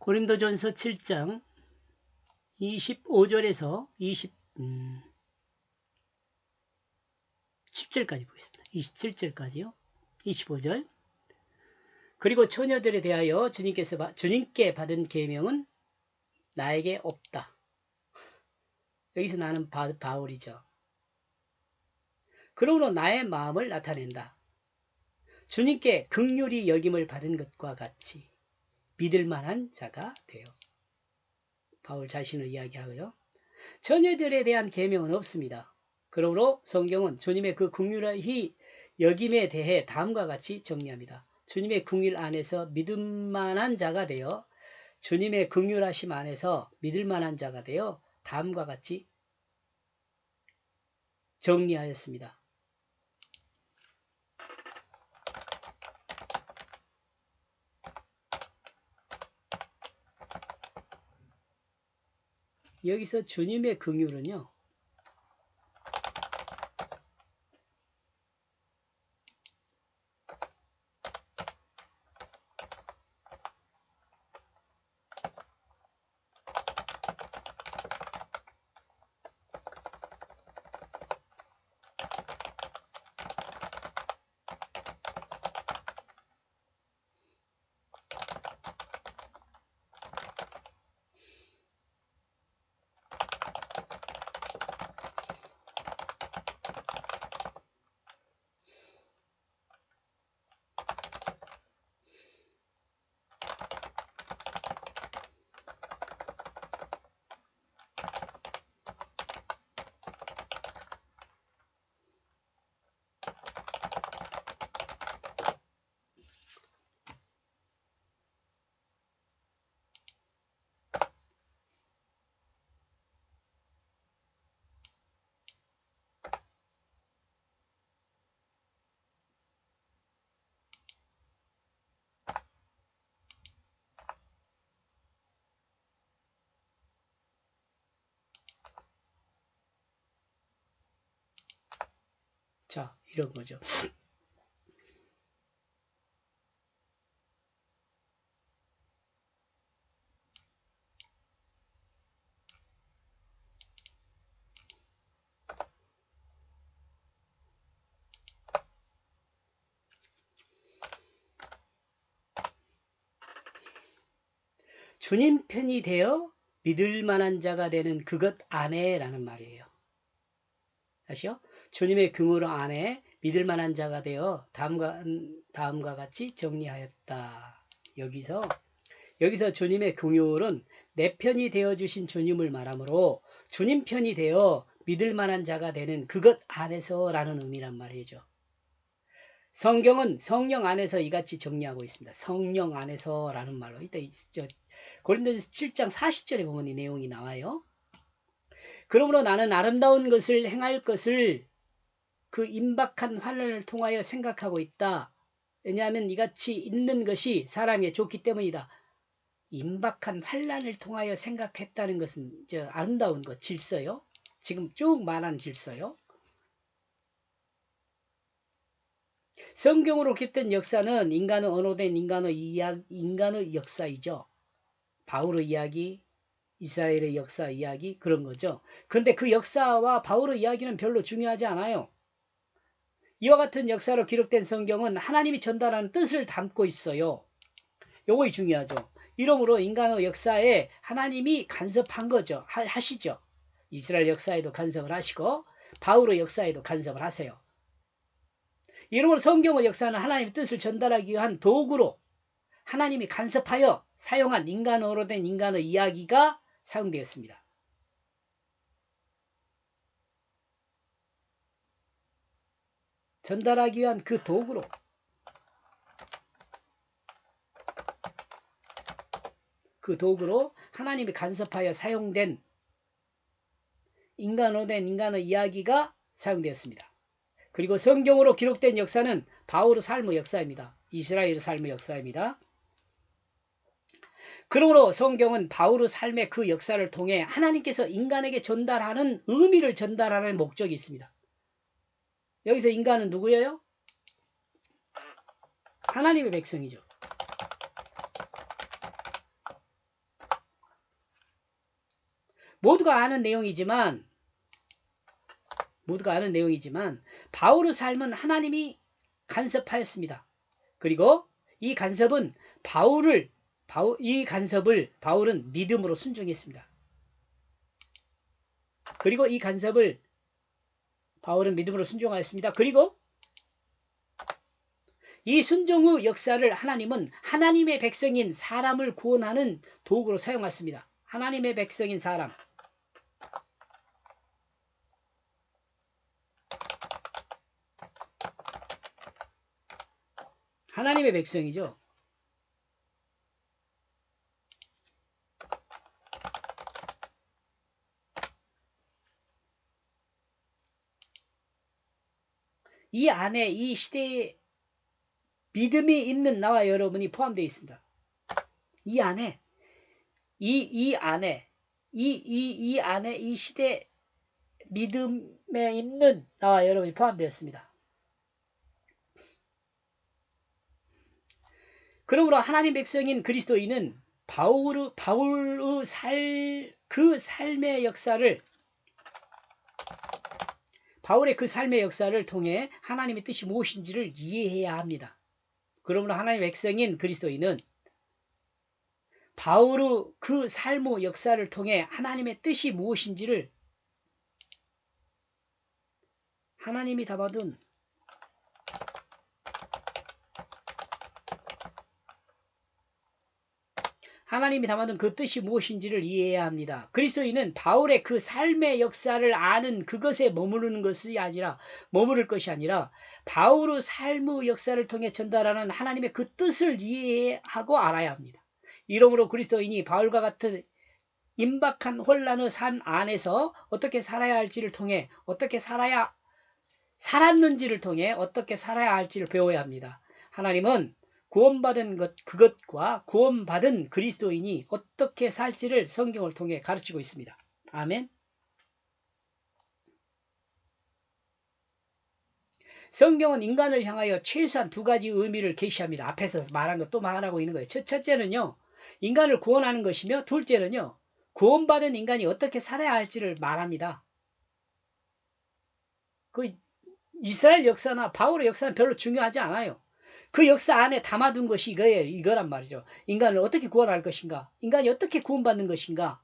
고린도전서 7장 25절에서 27절까지 보겠습니다. 27절까지요. 25절. 그리고 처녀들에 대하여 주님께 받은 계명은 나에게 없다. 여기서 나는 바울이죠. 그러므로 나의 마음을 나타낸다. 주님께 긍휼히 여김을 받은 것과 같이 믿을 만한 자가 되어. 바울 자신을 이야기하고요. 처녀들에 대한 계명은 없습니다. 그러므로 성경은 주님의 그 긍휼히 여김에 대해 다음과 같이 정리합니다. 주님의 긍휼 안에서 믿을 만한 자가 되어 주님의 긍휼하심 안에서 믿을 만한 자가 되어 다음과 같이 정리하였습니다. 여기서 주님의 긍휼은요. 자, 이런 거죠. 주님 편이 되어 믿을 만한 자가 되는 그것 안에라는 말이에요. 다시요. 주님의 긍휼 안에 믿을 만한 자가 되어 다음과 같이 정리하였다. 여기서 주님의 긍휼은 내 편이 되어주신 주님을 말하므로 주님 편이 되어 믿을 만한 자가 되는 그것 안에서라는 의미란 말이죠. 성경은 성령 안에서 이같이 정리하고 있습니다. 성령 안에서라는 말로 이따 고린도전서 7장 40절에 보면 이 내용이 나와요. 그러므로 나는 아름다운 것을 행할 것을 그 임박한 환난을 통하여 생각하고 있다. 왜냐하면 이같이 있는 것이 사람에게 좋기 때문이다. 임박한 환난을 통하여 생각했다는 것은 아름다운 것, 질서요. 지금 쭉 말한 질서요. 성경으로 기록된 역사는 인간의 언어된 인간의 역사이죠. 바울의 이야기, 이스라엘의 역사 이야기 그런 거죠. 그런데 그 역사와 바울의 이야기는 별로 중요하지 않아요. 이와 같은 역사로 기록된 성경은 하나님이 전달하는 뜻을 담고 있어요. 요거 중요하죠. 이러므로 인간의 역사에 하나님이 간섭한 거죠. 하시죠. 이스라엘 역사에도 간섭을 하시고 바울의 역사에도 간섭을 하세요. 이러므로 성경의 역사는 하나님의 뜻을 전달하기 위한 도구로 하나님이 간섭하여 사용한 인간어로 된 인간의 이야기가 사용되었습니다. 전달하기 위한 그 도구로 하나님이 간섭하여 사용된 인간어로 된 인간의 이야기가 사용되었습니다. 그리고 성경으로 기록된 역사는 바울의 삶의 역사입니다. 이스라엘의 삶의 역사입니다. 그러므로 성경은 바울의 삶의 그 역사를 통해 하나님께서 인간에게 전달하는 의미를 전달하는 목적이 있습니다. 여기서 인간은 누구예요? 하나님의 백성이죠. 모두가 아는 내용이지만 바울의 삶은 하나님이 간섭하였습니다. 그리고 이 간섭을 바울은 믿음으로 순종했습니다. 그리고 이 간섭을 바울은 믿음으로 순종하였습니다. 그리고 이 순종의 역사를 하나님은 하나님의 백성인 사람을 구원하는 도구로 사용했습니다. 하나님의 백성인 사람. 하나님의 백성이죠. 이 안에 이 시대에 믿음이 있는 나와 여러분이 포함되어 있습니다. 이 안에 이 시대 믿음에 있는 나와 여러분이 포함되었습니다. 그러므로 하나님 백성인 그리스도인은 바울의 바울의 그 삶의 역사를 통해 하나님의 뜻이 무엇인지를 이해해야 합니다. 그러므로 하나님의 백성인 그리스도인은 바울의 그 삶의 역사를 통해 하나님의 뜻이 무엇인지를 하나님이 담아둔 그 뜻이 무엇인지를 이해해야 합니다. 그리스도인은 바울의 그 삶의 역사를 아는 그것에 머무를 것이 아니라 바울의 삶의 역사를 통해 전달하는 하나님의 그 뜻을 이해하고 알아야 합니다. 이러므로 그리스도인이 바울과 같은 임박한 혼란의 삶 안에서 어떻게 살아야 할지를 통해 어떻게 살았는지를 통해 어떻게 살아야 할지를 배워야 합니다. 하나님은 구원받은 그것과 구원받은 그리스도인이 어떻게 살지를 성경을 통해 가르치고 있습니다. 아멘. 성경은 인간을 향하여 최소한 두 가지 의미를 계시합니다. 앞에서 말한 것 또 말하고 있는 거예요. 첫째는요, 인간을 구원하는 것이며, 둘째는요, 구원받은 인간이 어떻게 살아야 할지를 말합니다. 그 이스라엘 역사나 바울의 역사는 별로 중요하지 않아요. 그 역사 안에 담아둔 것이 이거란 말이죠. 인간을 어떻게 구원할 것인가? 인간이 어떻게 구원받는 것인가?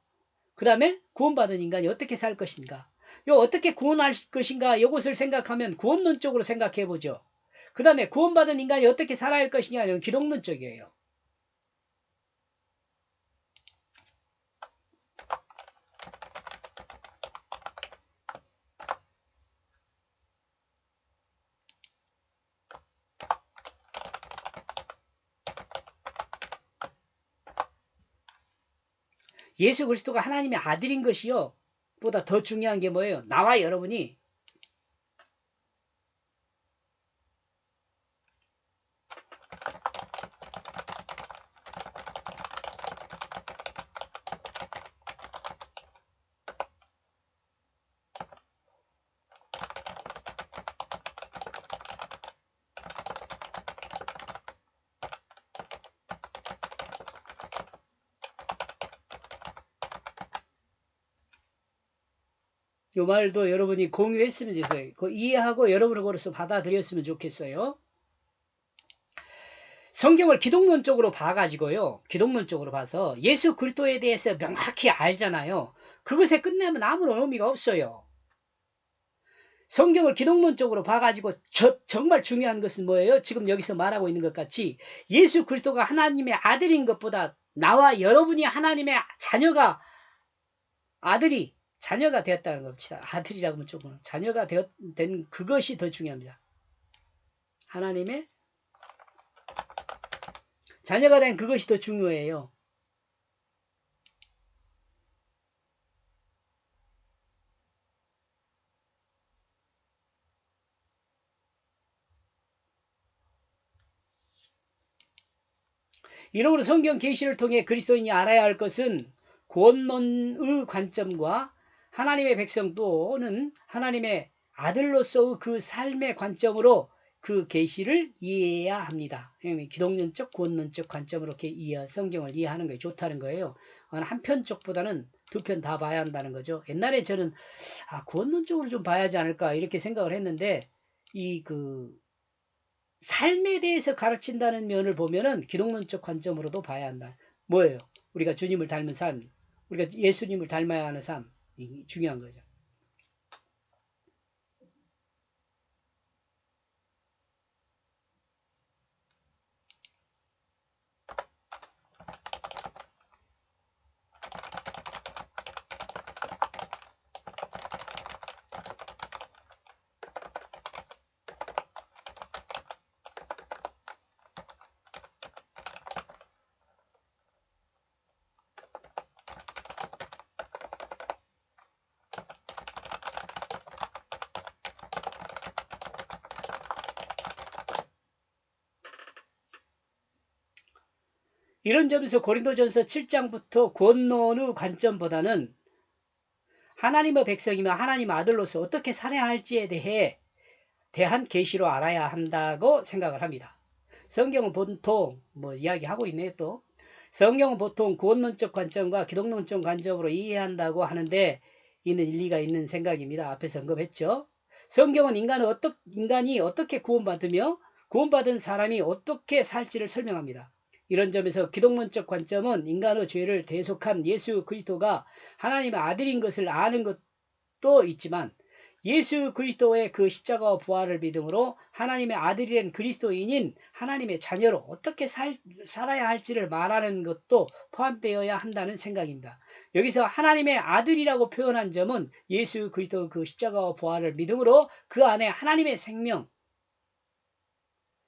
그 다음에 구원받은 인간이 어떻게 살 것인가? 어떻게 구원할 것인가? 이것을 생각하면 구원론적으로 생각해 보죠. 그 다음에 구원받은 인간이 어떻게 살아야 할 것이냐? 이건 기독론적이에요. 예수 그리스도가 하나님의 아들인 것이요 보다 더 중요한 게 뭐예요? 나와 여러분이 이 말도 여러분이 공유했으면 좋겠어요. 이해하고 여러분으로서 받아들였으면 좋겠어요. 성경을 기독론적으로 봐가지고요. 기독론적으로 봐서 예수 그리스도에 대해서 명확히 알잖아요. 그것에 끝내면 아무런 의미가 없어요. 성경을 기독론적으로 봐가지고 정말 중요한 것은 뭐예요? 지금 여기서 말하고 있는 것 같이 예수 그리스도가 하나님의 아들인 것보다 나와 여러분이 하나님의 자녀가 되었다는 겁니다. 아들이라고 하면 조금 자녀가 된 그것이 더 중요합니다. 하나님의 자녀가 된 그것이 더 중요해요. 이러므로 성경 계시를 통해 그리스도인이 알아야 할 것은 구원론의 관점과 하나님의 백성 또는 하나님의 아들로서의 그 삶의 관점으로 그 계시를 이해해야 합니다. 기독론적, 구원론적 관점으로 이렇게 성경을 이해하는 게 좋다는 거예요. 한 편 쪽보다는 두 편 다 봐야 한다는 거죠. 옛날에 저는 구원론적으로 좀 봐야지 않을까 이렇게 생각을 했는데 삶에 대해서 가르친다는 면을 보면은 기독론적 관점으로도 봐야 한다. 뭐예요? 우리가 주님을 닮은 삶, 우리가 예수님을 닮아야 하는 삶, 중요한 거죠. 이런 점에서 고린도전서 7장부터 구원론의 관점보다는 하나님의 백성이며 하나님의 아들로서 어떻게 살아야 할지에 대한 계시로 알아야 한다고 생각을 합니다. 성경은 보통 이야기하고 있네요. 또 성경은 보통 구원론적 관점과 기독론적 관점으로 이해한다고 하는데 이는 일리가 있는 생각입니다. 앞에서 언급했죠. 성경은 인간이 어떻게 구원받으며 구원받은 사람이 어떻게 살지를 설명합니다. 이런 점에서 기독론적 관점은 인간의 죄를 대속한 예수 그리스도가 하나님의 아들인 것을 아는 것도 있지만 예수 그리스도의 그 십자가와 부활을 믿음으로 하나님의 아들이 된 그리스도인인 하나님의 자녀로 어떻게 살아야 할지를 말하는 것도 포함되어야 한다는 생각입니다. 여기서 하나님의 아들이라고 표현한 점은 예수 그리스도 그 십자가와 부활을 믿음으로 그 안에 하나님의 생명,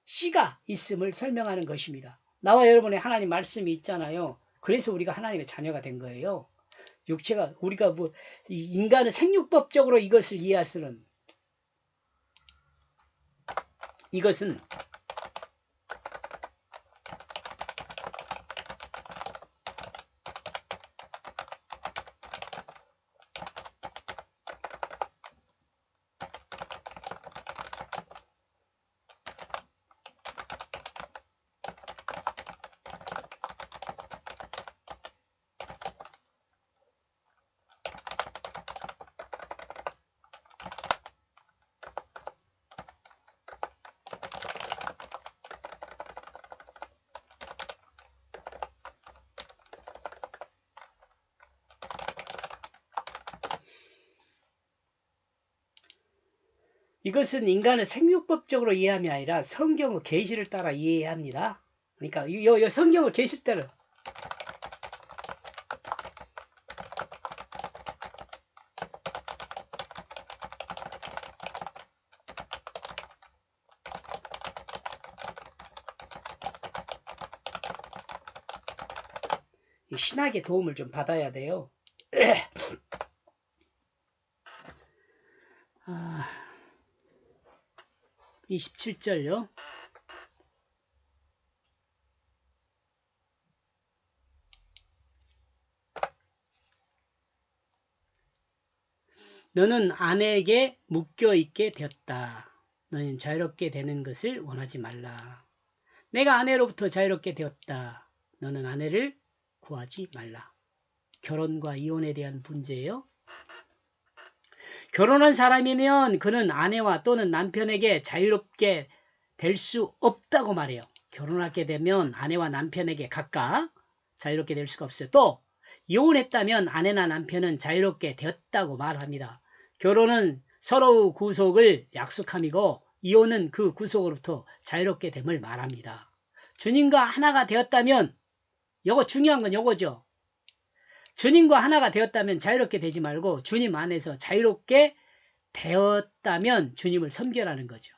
씨가 있음을 설명하는 것입니다. 나와 여러분의 하나님 말씀이 있잖아요. 그래서 우리가 하나님의 자녀가 된 거예요. 육체가 우리가 인간은 생육법적으로 이것을 이해할 수는 이것은 이것은 인간을 생육법적으로 이해함이 아니라 성경의 계시를 따라 이해해야 합니다. 그러니까 이 성경을 계시를 따라 신학의 도움을 좀 받아야 돼요. 27절요. 너는 아내에게 묶여 있게 되었다. 너는 자유롭게 되는 것을 원하지 말라. 내가 아내로부터 자유롭게 되었다. 너는 아내를 구하지 말라. 결혼과 이혼에 대한 문제예요. 결혼한 사람이면 그는 아내와 또는 남편에게 자유롭게 될 수 없다고 말해요. 결혼하게 되면 아내와 남편에게 각각 자유롭게 될 수가 없어요. 또 이혼했다면 아내나 남편은 자유롭게 되었다고 말합니다. 결혼은 서로의 구속을 약속함이고 이혼은 그 구속으로부터 자유롭게 됨을 말합니다. 주님과 하나가 되었다면 요거 중요한 건 요거죠. 주님과 하나가 되었다면 자유롭게 되지 말고 주님 안에서 자유롭게 되었다면 주님을 섬겨라는 거죠.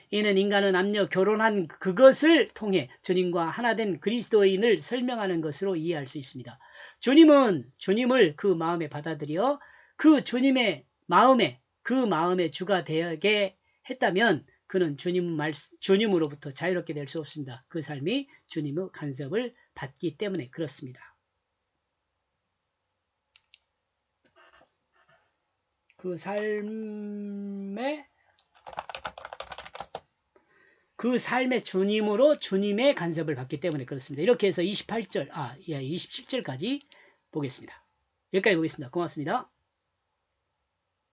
이는 인간은 남녀 결혼한 그것을 통해 주님과 하나 된 그리스도인을 설명하는 것으로 이해할 수 있습니다. 주님은 주님을 그 마음에 받아들여 그 주님의 마음에 그 마음의 주가 되게 했다면 그는 주님으로부터 자유롭게 될 수 없습니다. 그 삶이 주님의 간섭을 받기 때문에 그렇습니다. 그 삶의 그 삶의 주님으로 주님의 간섭을 받기 때문에 그렇습니다. 이렇게 해서 27절까지 보겠습니다. 여기까지 보겠습니다. 고맙습니다.